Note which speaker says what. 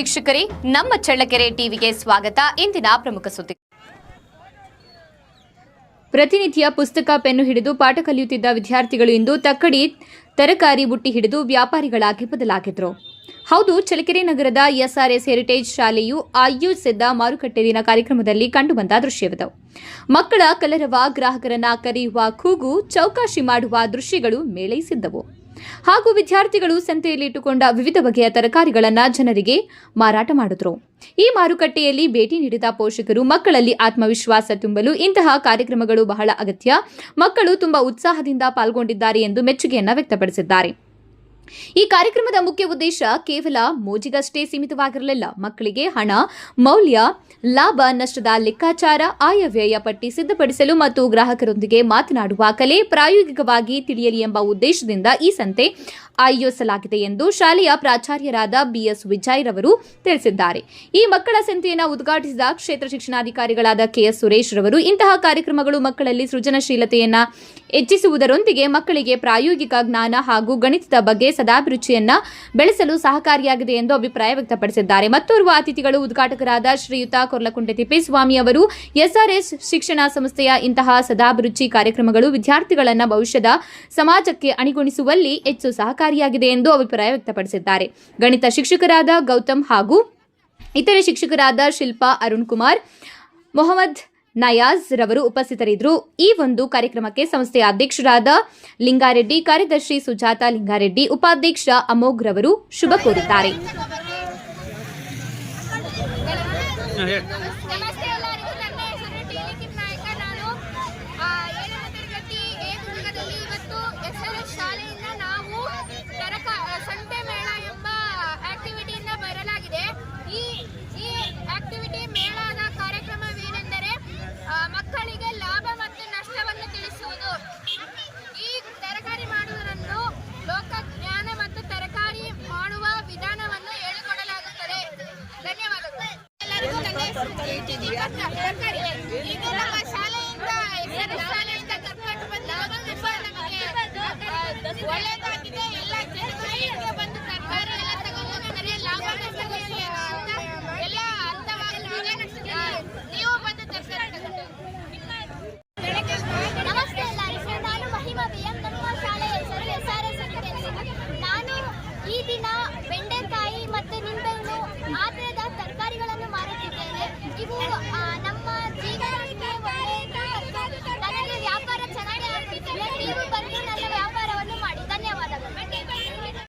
Speaker 1: ವೀಕ್ಷಕರೇ, ನಮ್ಮ ಚಳ್ಳಕೆರೆ ಟಿವಿಗೆ ಸ್ವಾಗತ. ಇಂದಿನ ಪ್ರಮುಖ ಸುದ್ದಿ. ಪ್ರತಿನಿತ್ಯ ಪುಸ್ತಕ ಪೆನ್ನು ಹಿಡಿದು ಪಾಠ ಕಲಿಯುತ್ತಿದ್ದ ವಿದ್ಯಾರ್ಥಿಗಳು ಇಂದು ತಕ್ಕಡಿ ತರಕಾರಿ ಬುಟ್ಟಿ ಹಿಡಿದು ವ್ಯಾಪಾರಿಗಳಾಗಿ ಬದಲಾಗಿದ್ರು. ಹೌದು, ಚಳ್ಳಕೆರೆ ನಗರದ ಎಸ್ಆರ್ಎಸ್ ಹೆರಿಟೇಜ್ ಶಾಲೆಯು ಆಯೋಜಿಸಿದ್ದ ಮಾರುಕಟ್ಟೆ ದಿನ ಕಾರ್ಯಕ್ರಮದಲ್ಲಿ ಕಂಡುಬಂದ ದೃಶ್ಯವಿದು. ಮಕ್ಕಳ ಕಲರವ, ಗ್ರಾಹಕರನ್ನ ಕರೆಯುವ ಕೂಗು, ಚೌಕಾಶಿ ಮಾಡುವ ದೃಶ್ಯಗಳು ಮೇಳೈಸಿದ್ದವು. ಹಾಗೂ ವಿದ್ಯಾರ್ಥಿಗಳು ಸಂತೆಯಲ್ಲಿ ಇಟ್ಟುಕೊಂಡ ವಿವಿಧ ಬಗೆಯ ತರಕಾರಿಗಳನ್ನು ಜನರಿಗೆ ಮಾರಾಟ ಮಾಡಿದ್ರು. ಈ ಮಾರುಕಟ್ಟೆಯಲ್ಲಿ ಭೇಟಿ ನೀಡಿದ ಪೋಷಕರು ಮಕ್ಕಳಲ್ಲಿ ಆತ್ಮವಿಶ್ವಾಸ ತುಂಬಲು ಇಂತಹ ಕಾರ್ಯಕ್ರಮಗಳು ಬಹಳ ಅಗತ್ಯ. ಮಕ್ಕಳು ತುಂಬಾ ಉತ್ಸಾಹದಿಂದ ಪಾಲ್ಗೊಂಡಿದ್ದಾರೆ ಎಂದು ಮೆಚ್ಚುಗೆಯನ್ನ ವ್ಯಕ್ತಪಡಿಸಿದ್ದಾರೆ. ಈ ಕಾರ್ಯಕ್ರಮದ ಮುಖ್ಯ ಉದ್ದೇಶ ಕೇವಲ ಮೋಜಿಗಷ್ಟೇ ಸೀಮಿತವಾಗಿರಲಿಲ್ಲ. ಮಕ್ಕಳಿಗೆ ಹಣ, ಮೌಲ್ಯ, ಲಾಭ ನಷ್ಟದ ಲೆಕ್ಕಾಚಾರ, ಆಯವ್ಯಯ ಪಟ್ಟಿ ಸಿದ್ಧಪಡಿಸಲು ಮತ್ತು ಗ್ರಾಹಕರೊಂದಿಗೆ ಮಾತನಾಡುವ ಕಲೆ ಪ್ರಾಯೋಗಿಕವಾಗಿ ತಿಳಿಯಲಿ ಎಂಬ ಉದ್ದೇಶದಿಂದ ಈ ಸಂತೆ ಆಯೋಜಿಸಲಾಗಿದೆ ಎಂದು ಶಾಲೆಯ ಪ್ರಾಚಾರ್ಯರಾದ ಬಿಎಸ್ ವಿಜಯ್ ರವರು ತಿಳಿಸಿದ್ದಾರೆ. ಈ ಮಕ್ಕಳ ಸಂತೆಯನ್ನು ಉದ್ಘಾಟಿಸಿದ ಕ್ಷೇತ್ರ ಶಿಕ್ಷಣಾಧಿಕಾರಿಗಳಾದ ಕೆಎಸ್ ಸುರೇಶ್ ರವರು ಇಂತಹ ಕಾರ್ಯಕ್ರಮಗಳು ಮಕ್ಕಳಲ್ಲಿ ಸೃಜನಶೀಲತೆಯನ್ನು ಹೆಚ್ಚಿಸುವುದರೊಂದಿಗೆ ಮಕ್ಕಳಿಗೆ ಪ್ರಾಯೋಗಿಕ ಜ್ಞಾನ ಹಾಗೂ ಗಣಿತದ ಬಗ್ಗೆ ಸದಾಭಿರುಚಿಯನ್ನ ಬೆಳೆಸಲು ಸಹಕಾರಿಯಾಗಿದೆ ಎಂದು ಅಭಿಪ್ರಾಯ ವ್ಯಕ್ತಪಡಿಸಿದ್ದಾರೆ. ಮತ್ತೋರ್ವ ಅತಿಥಿಗಳು ಉದ್ಘಾಟಕರಾದ ಶ್ರೀಯುತ ಕೊರ್ಲಕುಂಟೆ ತಿಪ್ಪೇಸ್ವಾಮಿ ಅವರು ಎಸ್ಆರ್ಎಸ್ ಶಿಕ್ಷಣ ಸಂಸ್ಥೆಯ ಇಂತಹ ಸದಾಭಿರುಚಿ ಕಾರ್ಯಕ್ರಮಗಳು ವಿದ್ಯಾರ್ಥಿಗಳನ್ನು ಭವಿಷ್ಯದ ಸಮಾಜಕ್ಕೆ ಅಣಿಗೊಳಿಸುವಲ್ಲಿ ಹೆಚ್ಚು ಸಹಕಾರಿಯಾಗಿದೆ ಎಂದು ಅಭಿಪ್ರಾಯ ವ್ಯಕ್ತಪಡಿಸಿದ್ದಾರೆ. ಗಣಿತ ಶಿಕ್ಷಕರಾದ ಗೌತಮ್ ಹಾಗೂ ಇತರೆ ಶಿಕ್ಷಕರಾದ ಶಿಲ್ಪಾ, ಅರುಣ್ ಕುಮಾರ್, ಮೊಹಮ್ಮದ್ ನಯಾಜ್ ರವರು ಉಪಸ್ಥಿತರಿದ್ದರು. ಈ ಒಂದು ಕಾರ್ಯಕ್ರಮಕ್ಕೆ ಸಂಸ್ಥೆಯ ಅಧ್ಯಕ್ಷರಾದ ಲಿಂಗಾರೆಡ್ಡಿ, ಕಾರ್ಯದರ್ಶಿ ಸುಜಾತ ಲಿಂಗಾರೆಡ್ಡಿ, ಉಪಾಧ್ಯಕ್ಷ ಅಮೋಘ್ ರವರು ಶುಭ ಕೋರಿದ್ದಾರೆ.
Speaker 2: ಮಕ್ಕಳಿಗೆ ಲಾಭ ಮತ್ತು ನಷ್ಟವನ್ನು ತಿಳಿಸುವುದು. ಈ ತರಕಾರಿ ಮಾಡುವುದನ್ನು ಲೋಕಜ್ಞಾನ ಮತ್ತು ತರಕಾರಿ ಮಾಡುವ ವಿಧಾನವನ್ನು ಹೇಳಿಕೊಡಲಾಗುತ್ತದೆ. ಧನ್ಯವಾದಗಳು. ಎಲ್ಲರಿಗೂ ನನ್ನ ಹೆಸರು ತರಕಾರಿ. ಇದು ನಮ್ಮ ಶಾಲೆಯಿಂದ ಕರ್ಕೊಂಡು ಬಂದ ನಮಗೆ ಒಳ್ಳೆಯದಾಗಿದೆ.